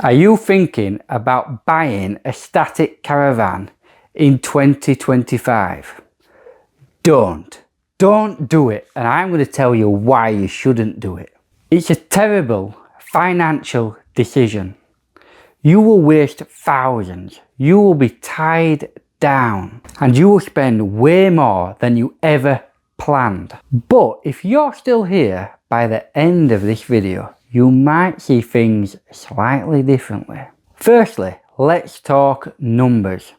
Are you thinking about buying a static caravan in 2025? Don't do it, and I'm going to tell you why you shouldn't do it. It's a terrible financial decision. You will waste thousands, you will be tied down, and you will spend way more than you ever planned. But if you're still here by the end of this video, you might see things slightly differently. Firstly, let's talk numbers.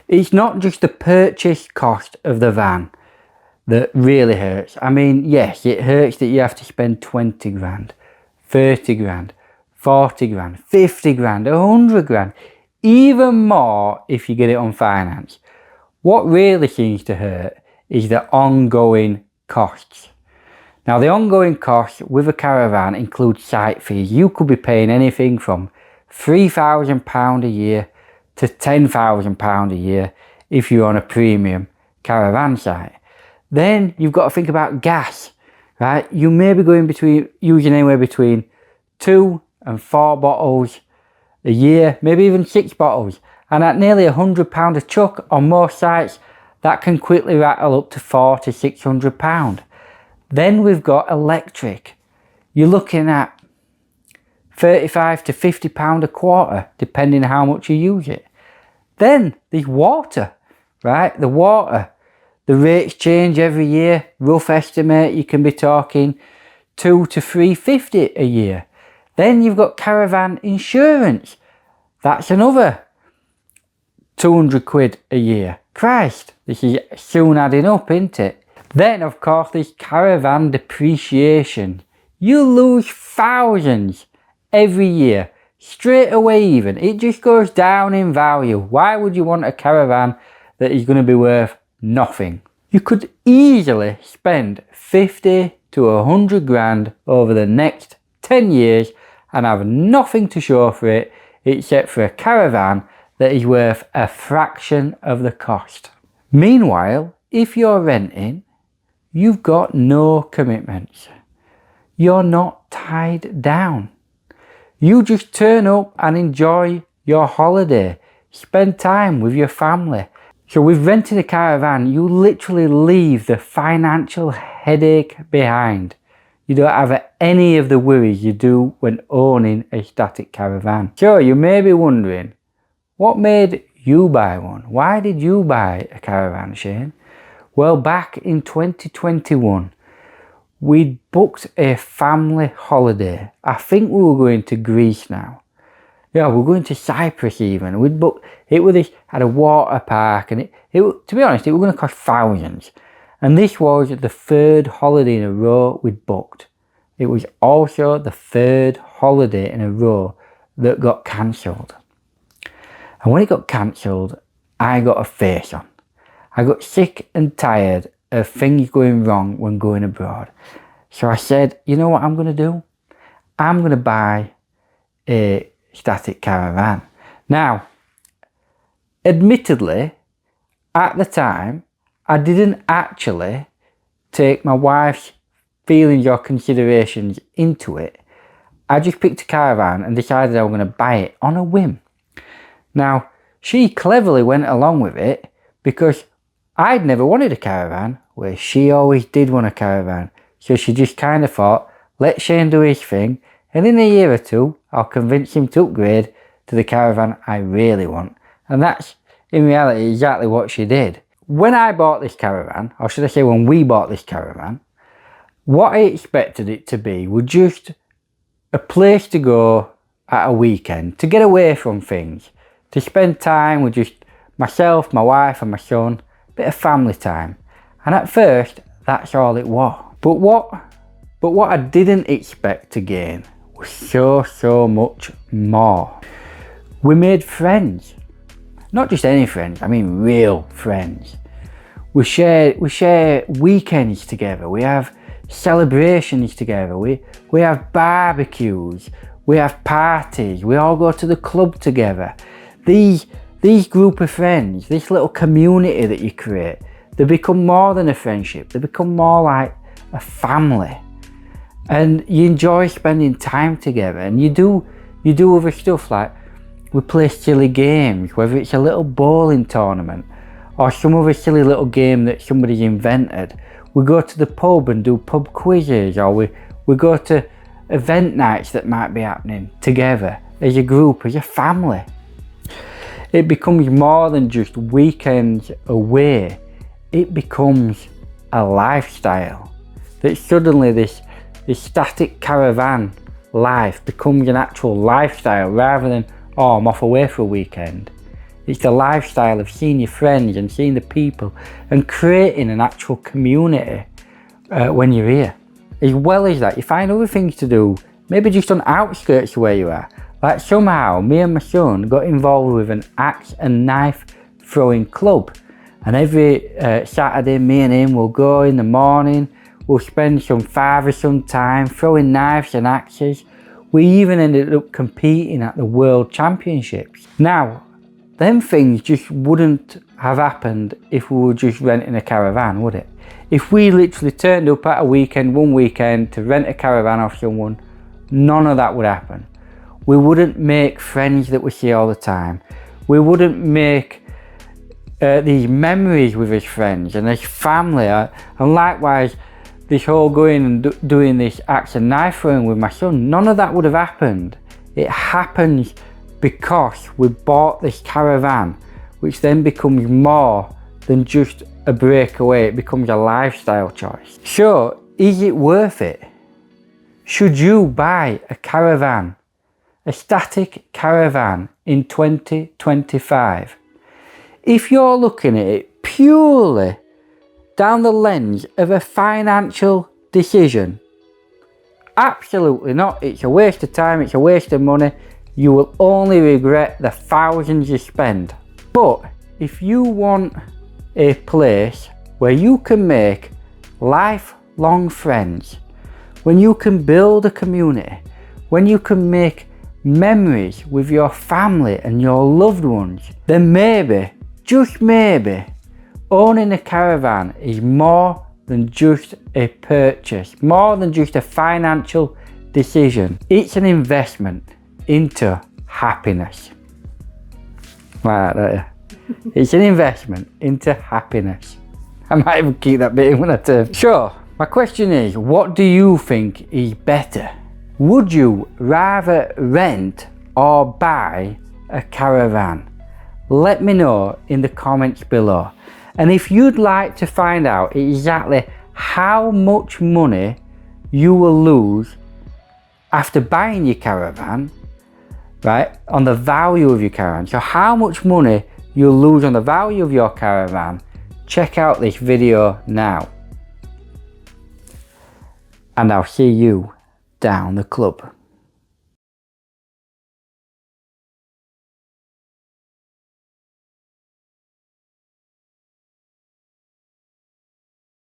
It's not just the purchase cost of the van that really hurts. I mean, yes, it hurts that you have to spend 20 grand, 30 grand, 40 grand, 50 grand, 100 grand, even more if you get it on finance. What really seems to hurt is the ongoing costs. Now, the ongoing costs with a caravan include site fees. You could be paying anything from £3,000 a year to £10,000 a year if you're on a premium caravan site. Then you've got to think about gas, right? You may be using anywhere between 2 and 4 bottles a year, maybe even 6 bottles. And at nearly £100 a chuck on most sites, that can quickly rattle up to £400 to £600. Then we've got electric. You're looking at £35 to £50 a quarter, depending how much you use it. Then there's water, right? The water, the rates change every year. Rough estimate, you can be talking £2 to £3.50 a year. Then you've got caravan insurance. That's another 200 quid a year. Christ, this is soon adding up, isn't it? Then, of course, there's caravan depreciation. You lose thousands every year, straight away even. It just goes down in value. Why would you want a caravan that is going to be worth nothing? You could easily spend 50 to 100 grand over the next 10 years and have nothing to show for it except for a caravan that is worth a fraction of the cost. Meanwhile, if you're renting, you've got no commitments. You're not tied down. You just turn up and enjoy your holiday. Spend time with your family. So with renting a caravan, you literally leave the financial headache behind. You don't have any of the worries you do when owning a static caravan. So you may be wondering, what made you buy one? Why did you buy a caravan, Shane? Well, back in 2021, we booked a family holiday. I think we were going to Greece now. Yeah, we're going to Cyprus even. We'd booked, it was at a water park, and to be honest, it was going to cost thousands. And this was the third holiday in a row we'd booked. It was also the third holiday in a row that got cancelled. And when it got cancelled, I got a face on. I got sick and tired of things going wrong when going abroad. So I said, you know what I'm going to do? I'm going to buy a static caravan. Now, admittedly, at the time, I didn't actually take my wife's feelings or considerations into it. I just picked a caravan and decided I was going to buy it on a whim. Now, she cleverly went along with it because I'd never wanted a caravan, where she always did want a caravan. So she just kind of thought, let Shane do his thing, and in a year or two, I'll convince him to upgrade to the caravan I really want. And that's, in reality, exactly what she did. When I bought this caravan, or should I say when we bought this caravan, what I expected it to be was just a place to go at a weekend, to get away from things, to spend time with just myself, my wife and my son, bit of family time. And at first, that's all it was. But what I didn't expect to gain was so much more. We made friends. Not just any friends, I mean real friends. We share weekends together. We have celebrations together. We have barbecues. We have parties. We all go to the club together. These group of friends, this little community that you create, they become more than a friendship. They become more like a family. And you enjoy spending time together, and you do You do other stuff like we play silly games, whether it's a little bowling tournament or some other silly little game that somebody's invented. We go to the pub and do pub quizzes, or we go to event nights that might be happening together as a group, as a family. It becomes more than just weekends away. It becomes a lifestyle. That suddenly this static caravan life becomes an actual lifestyle rather than, oh, I'm off away for a weekend. It's the lifestyle of seeing your friends and seeing the people and creating an actual community when you're here. As well as that, you find other things to do, maybe just on outskirts of where you are. Like somehow, me and my son got involved with an axe and knife throwing club. And every Saturday, me and him will go in the morning, we'll spend some father-son time throwing knives and axes. We even ended up competing at the World Championships. Now, them things just wouldn't have happened if we were just renting a caravan, would it? If we literally turned up at a weekend, one weekend, to rent a caravan off someone, none of that would happen. We wouldn't make friends that we see all the time. We wouldn't make these memories with his friends and his family. And likewise, this whole going and doing this axe and knife throwing with my son, none of that would have happened. It happens because we bought this caravan, which then becomes more than just a breakaway. It becomes a lifestyle choice. So, is it worth it? Should you buy a caravan, a static caravan in 2025? If you're looking at it purely down the lens of a financial decision, absolutely not. It's a waste of time, it's a waste of money. You will only regret the thousands you spend. But if you want a place where you can make lifelong friends, when you can build a community, when you can make memories with your family and your loved ones, then maybe, just maybe, owning a caravan is more than just a purchase, more than just a financial decision. It's an investment into happiness. Like that, don't you? It's an investment into happiness. I might even keep that bit in when I turn. So, my question is, what do you think is better? Would you rather rent or buy a caravan? Let me know in the comments below. And if you'd like to find out exactly how much money you will lose after buying your caravan, right, on the value of your caravan, so how much money you'll lose on the value of your caravan, check out this video now. And I'll see you down the club.